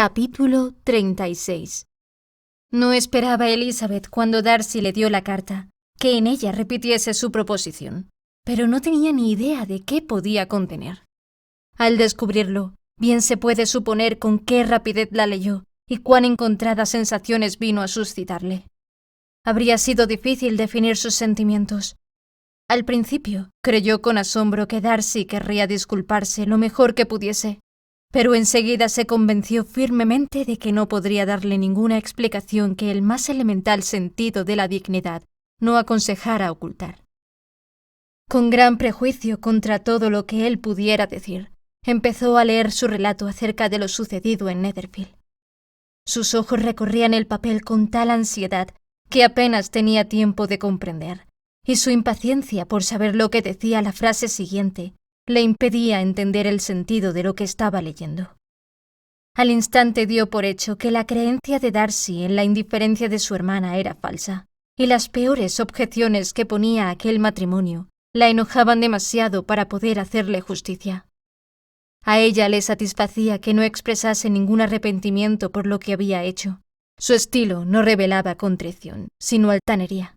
Capítulo 36. No esperaba Elizabeth cuando Darcy le dio la carta que en ella repitiese su proposición, pero no tenía ni idea de qué podía contener. Al descubrirlo, bien se puede suponer con qué rapidez la leyó y cuán encontradas sensaciones vino a suscitarle. Habría sido difícil definir sus sentimientos. Al principio, creyó con asombro que Darcy querría disculparse lo mejor que pudiese, pero enseguida se convenció firmemente de que no podría darle ninguna explicación que el más elemental sentido de la dignidad no aconsejara ocultar. Con gran prejuicio contra todo lo que él pudiera decir, empezó a leer su relato acerca de lo sucedido en Netherfield. Sus ojos recorrían el papel con tal ansiedad que apenas tenía tiempo de comprender, y su impaciencia por saber lo que decía la frase siguiente le impedía entender el sentido de lo que estaba leyendo. Al instante dio por hecho que la creencia de Darcy en la indiferencia de su hermana era falsa, y las peores objeciones que ponía a aquel matrimonio la enojaban demasiado para poder hacerle justicia. A ella le satisfacía que no expresase ningún arrepentimiento por lo que había hecho. Su estilo no revelaba contrición, sino altanería.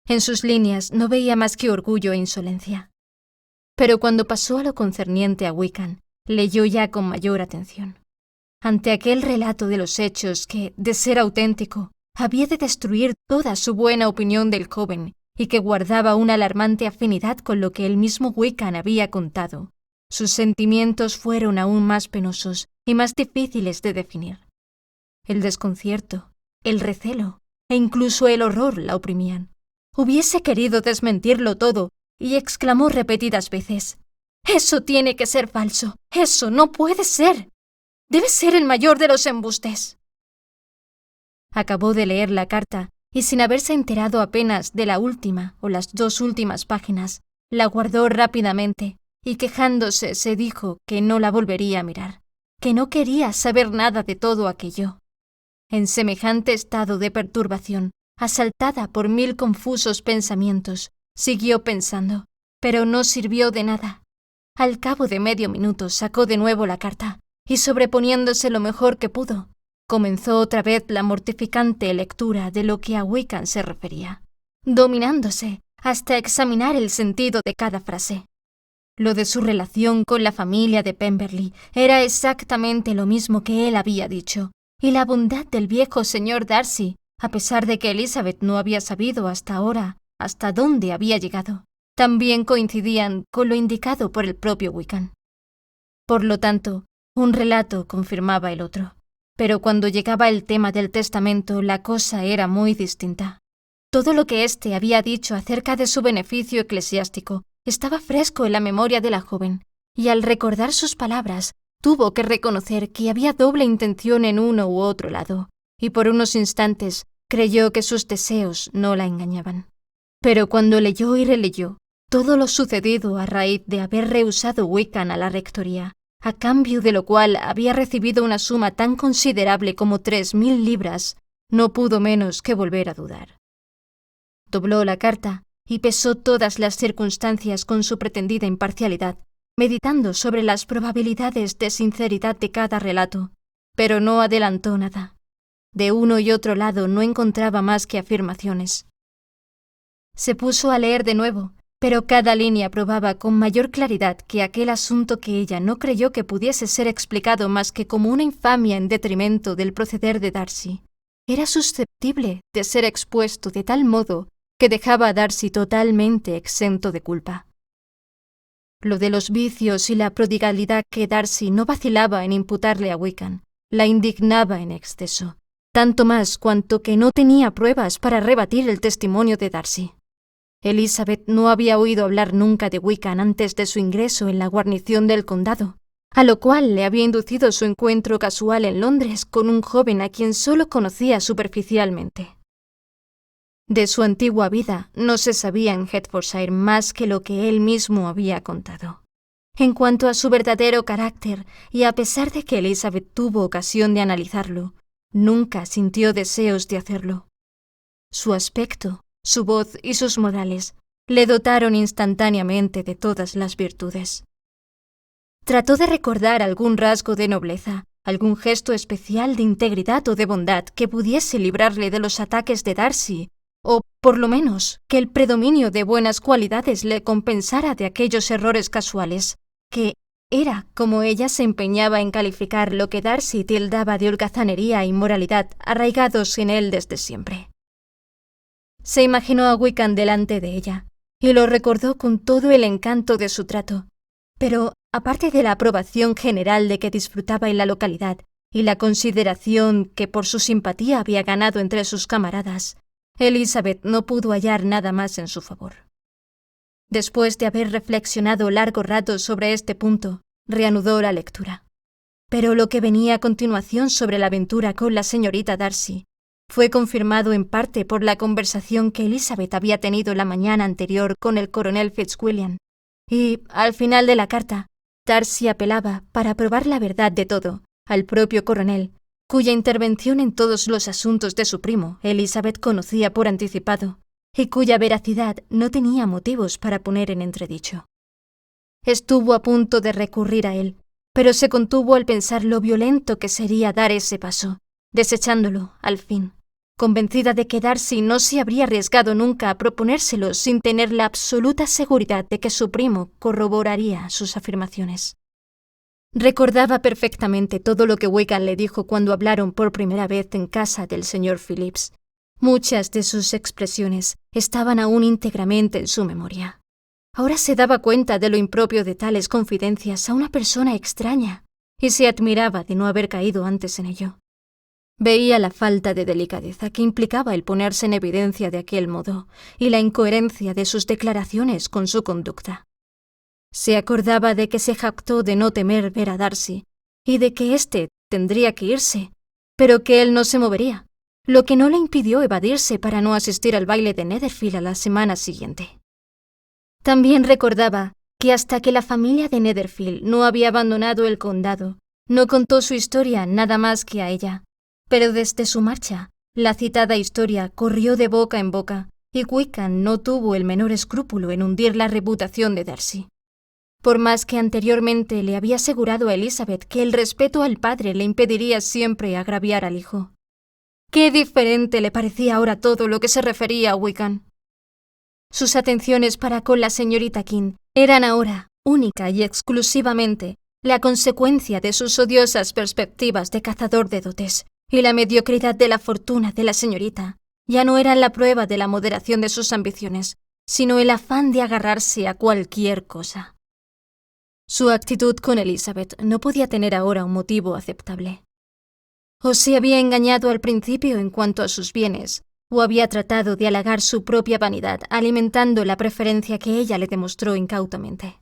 En sus líneas no veía más que orgullo e insolencia. Pero cuando pasó a lo concerniente a Wickham, leyó ya con mayor atención. Ante aquel relato de los hechos que, de ser auténtico, había de destruir toda su buena opinión del joven y que guardaba una alarmante afinidad con lo que el mismo Wickham había contado, sus sentimientos fueron aún más penosos y más difíciles de definir. El desconcierto, el recelo e incluso el horror la oprimían. Hubiese querido desmentirlo todo y exclamó repetidas veces: «¡Eso tiene que ser falso! ¡Eso no puede ser! ¡Debe ser el mayor de los embustes!». Acabó de leer la carta y, sin haberse enterado apenas de la última o las 2 últimas páginas, la guardó rápidamente y, quejándose, se dijo que no la volvería a mirar, que no quería saber nada de todo aquello. En semejante estado de perturbación, asaltada por 1000 confusos pensamientos, siguió pensando, pero no sirvió de nada. Al cabo de medio minuto sacó de nuevo la carta y, sobreponiéndose lo mejor que pudo, comenzó otra vez la mortificante lectura de lo que a Wickham se refería, dominándose hasta examinar el sentido de cada frase. Lo de su relación con la familia de Pemberley era exactamente lo mismo que él había dicho, y la bondad del viejo señor Darcy, a pesar de que Elizabeth no había sabido hasta ahora hasta dónde había llegado, también coincidían con lo indicado por el propio Wickham. Por lo tanto, un relato confirmaba el otro, pero cuando llegaba el tema del testamento la cosa era muy distinta. Todo lo que éste había dicho acerca de su beneficio eclesiástico estaba fresco en la memoria de la joven, y al recordar sus palabras tuvo que reconocer que había doble intención en uno u otro lado, y por unos instantes creyó que sus deseos no la engañaban. Pero cuando leyó y releyó todo lo sucedido a raíz de haber rehusado Wickham a la rectoría, a cambio de lo cual había recibido una suma tan considerable como 3000 libras, no pudo menos que volver a dudar. Dobló la carta y pesó todas las circunstancias con su pretendida imparcialidad, meditando sobre las probabilidades de sinceridad de cada relato, pero no adelantó nada. De uno y otro lado no encontraba más que afirmaciones. Se puso a leer de nuevo, pero cada línea probaba con mayor claridad que aquel asunto que ella no creyó que pudiese ser explicado más que como una infamia en detrimento del proceder de Darcy, era susceptible de ser expuesto de tal modo que dejaba a Darcy totalmente exento de culpa. Lo de los vicios y la prodigalidad que Darcy no vacilaba en imputarle a Wickham la indignaba en exceso, tanto más cuanto que no tenía pruebas para rebatir el testimonio de Darcy. Elizabeth no había oído hablar nunca de Wickham antes de su ingreso en la guarnición del condado, a lo cual le había inducido su encuentro casual en Londres con un joven a quien solo conocía superficialmente. De su antigua vida no se sabía en Hertfordshire más que lo que él mismo había contado. En cuanto a su verdadero carácter, y a pesar de que Elizabeth tuvo ocasión de analizarlo, nunca sintió deseos de hacerlo. Su aspecto, su voz y sus modales le dotaron instantáneamente de todas las virtudes. Trató de recordar algún rasgo de nobleza, algún gesto especial de integridad o de bondad que pudiese librarle de los ataques de Darcy, o, por lo menos, que el predominio de buenas cualidades le compensara de aquellos errores casuales, que era como ella se empeñaba en calificar lo que Darcy tildaba de holgazanería e inmoralidad arraigados en él desde siempre. Se imaginó a Wickham delante de ella, y lo recordó con todo el encanto de su trato, pero, aparte de la aprobación general de que disfrutaba en la localidad y la consideración que por su simpatía había ganado entre sus camaradas, Elizabeth no pudo hallar nada más en su favor. Después de haber reflexionado largo rato sobre este punto, reanudó la lectura. Pero lo que venía a continuación sobre la aventura con la señorita Darcy fue confirmado en parte por la conversación que Elizabeth había tenido la mañana anterior con el coronel Fitzwilliam, y, al final de la carta, Darcy apelaba, para probar la verdad de todo, al propio coronel, cuya intervención en todos los asuntos de su primo Elizabeth conocía por anticipado, y cuya veracidad no tenía motivos para poner en entredicho. Estuvo a punto de recurrir a él, pero se contuvo al pensar lo violento que sería dar ese paso, desechándolo, al fin, convencida de que Darcy no se habría arriesgado nunca a proponérselo sin tener la absoluta seguridad de que su primo corroboraría sus afirmaciones. Recordaba perfectamente todo lo que Wickham le dijo cuando hablaron por primera vez en casa del señor Phillips. Muchas de sus expresiones estaban aún íntegramente en su memoria. Ahora se daba cuenta de lo impropio de tales confidencias a una persona extraña y se admiraba de no haber caído antes en ello. Veía la falta de delicadeza que implicaba el ponerse en evidencia de aquel modo y la incoherencia de sus declaraciones con su conducta. Se acordaba de que se jactó de no temer ver a Darcy y de que éste tendría que irse, pero que él no se movería, lo que no le impidió evadirse para no asistir al baile de Netherfield a la semana siguiente. También recordaba que hasta que la familia de Netherfield no había abandonado el condado, no contó su historia nada más que a ella, pero desde su marcha, la citada historia corrió de boca en boca y Wickham no tuvo el menor escrúpulo en hundir la reputación de Darcy. Por más que anteriormente le había asegurado a Elizabeth que el respeto al padre le impediría siempre agraviar al hijo. Qué diferente le parecía ahora todo lo que se refería a Wickham. Sus atenciones para con la señorita King eran ahora, única y exclusivamente, la consecuencia de sus odiosas perspectivas de cazador de dotes, y la mediocridad de la fortuna de la señorita ya no eran la prueba de la moderación de sus ambiciones, sino el afán de agarrarse a cualquier cosa. Su actitud con Elizabeth no podía tener ahora un motivo aceptable. O se había engañado al principio en cuanto a sus bienes, o había tratado de halagar su propia vanidad alimentando la preferencia que ella le demostró incautamente.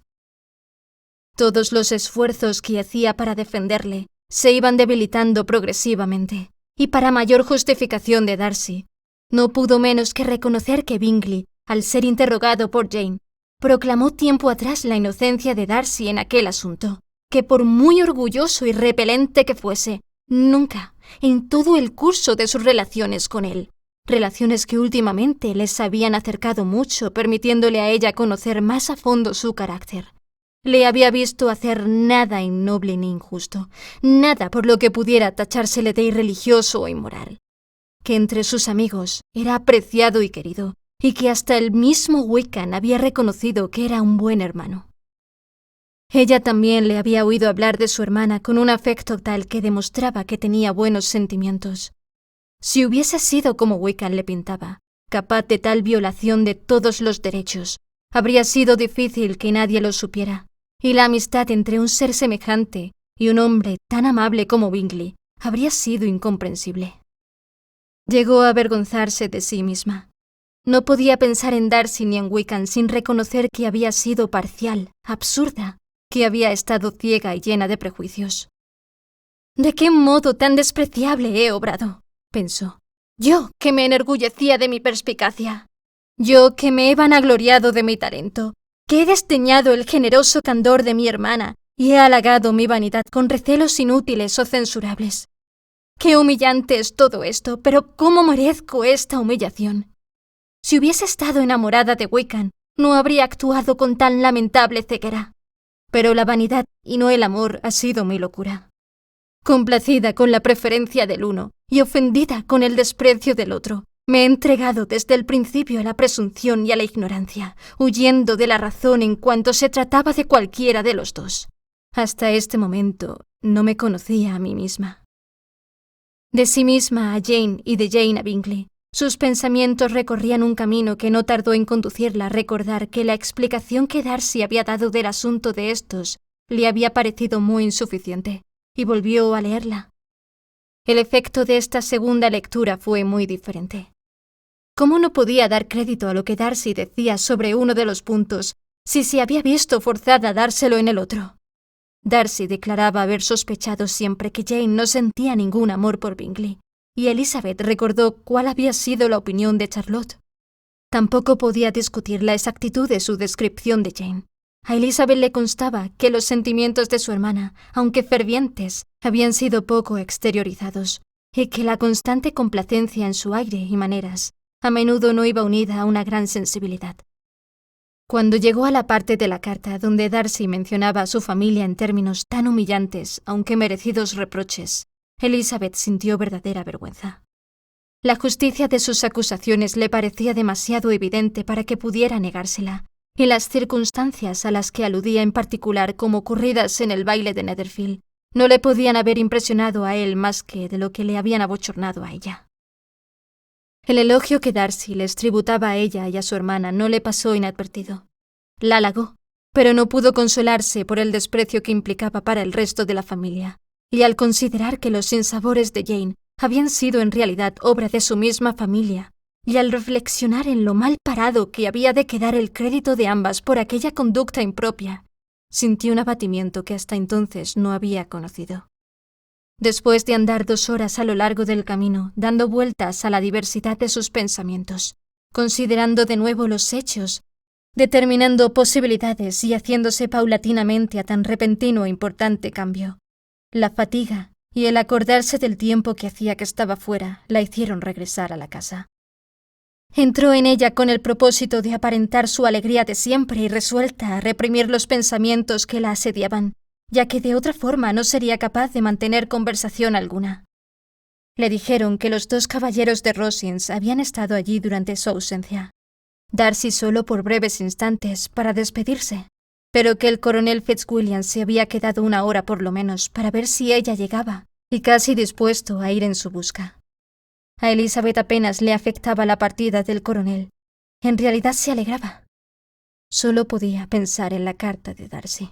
Todos los esfuerzos que hacía para defenderle se iban debilitando progresivamente, y para mayor justificación de Darcy, no pudo menos que reconocer que Bingley, al ser interrogado por Jane, proclamó tiempo atrás la inocencia de Darcy en aquel asunto, que por muy orgulloso y repelente que fuese, nunca, en todo el curso de sus relaciones con él, relaciones que últimamente les habían acercado mucho, permitiéndole a ella conocer más a fondo su carácter, le había visto hacer nada innoble ni injusto, nada por lo que pudiera tachársele de irreligioso o inmoral, que entre sus amigos era apreciado y querido, y que hasta el mismo Wickham había reconocido que era un buen hermano. Ella también le había oído hablar de su hermana con un afecto tal que demostraba que tenía buenos sentimientos. Si hubiese sido como Wickham le pintaba, capaz de tal violación de todos los derechos, habría sido difícil que nadie lo supiera, y la amistad entre un ser semejante y un hombre tan amable como Bingley habría sido incomprensible. Llegó a avergonzarse de sí misma. No podía pensar en Darcy ni en Wickham sin reconocer que había sido parcial, absurda, que había estado ciega y llena de prejuicios. ¿De qué modo tan despreciable he obrado?, pensó. Yo, que me enorgullecía de mi perspicacia. Yo, que me he vanagloriado de mi talento, que he desdeñado el generoso candor de mi hermana y he halagado mi vanidad con recelos inútiles o censurables. Qué humillante es todo esto, pero ¿cómo merezco esta humillación? Si hubiese estado enamorada de Wickham, no habría actuado con tan lamentable ceguera. Pero la vanidad y no el amor ha sido mi locura. Complacida con la preferencia del uno y ofendida con el desprecio del otro, me he entregado desde el principio a la presunción y a la ignorancia, huyendo de la razón en cuanto se trataba de cualquiera de los dos. Hasta este momento no me conocía a mí misma. De sí misma a Jane y de Jane a Bingley, sus pensamientos recorrían un camino que no tardó en conducirla a recordar que la explicación que Darcy había dado del asunto de estos le había parecido muy insuficiente, y volvió a leerla. El efecto de esta segunda lectura fue muy diferente. ¿Cómo no podía dar crédito a lo que Darcy decía sobre uno de los puntos si se había visto forzada a dárselo en el otro? Darcy declaraba haber sospechado siempre que Jane no sentía ningún amor por Bingley, y Elizabeth recordó cuál había sido la opinión de Charlotte. Tampoco podía discutir la exactitud de su descripción de Jane. A Elizabeth le constaba que los sentimientos de su hermana, aunque fervientes, habían sido poco exteriorizados, y que la constante complacencia en su aire y maneras a menudo no iba unida a una gran sensibilidad. Cuando llegó a la parte de la carta donde Darcy mencionaba a su familia en términos tan humillantes, aunque merecidos reproches, Elizabeth sintió verdadera vergüenza. La justicia de sus acusaciones le parecía demasiado evidente para que pudiera negársela, y las circunstancias a las que aludía en particular como ocurridas en el baile de Netherfield no le podían haber impresionado a él más que de lo que le habían abochornado a ella. El elogio que Darcy les tributaba a ella y a su hermana no le pasó inadvertido. La halagó, pero no pudo consolarse por el desprecio que implicaba para el resto de la familia, y al considerar que los sinsabores de Jane habían sido en realidad obra de su misma familia, y al reflexionar en lo mal parado que había de quedar el crédito de ambas por aquella conducta impropia, sintió un abatimiento que hasta entonces no había conocido. Después de andar 2 horas a lo largo del camino, dando vueltas a la diversidad de sus pensamientos, considerando de nuevo los hechos, determinando posibilidades y haciéndose paulatinamente a tan repentino e importante cambio, la fatiga y el acordarse del tiempo que hacía que estaba fuera la hicieron regresar a la casa. Entró en ella con el propósito de aparentar su alegría de siempre y resuelta a reprimir los pensamientos que la asediaban, ya que de otra forma no sería capaz de mantener conversación alguna. Le dijeron que los 2 caballeros de Rosings habían estado allí durante su ausencia. Darcy solo por breves instantes para despedirse, pero que el coronel Fitzwilliam se había quedado 1 hora por lo menos para ver si ella llegaba, y casi dispuesto a ir en su busca. A Elizabeth apenas le afectaba la partida del coronel. En realidad se alegraba. Solo podía pensar en la carta de Darcy.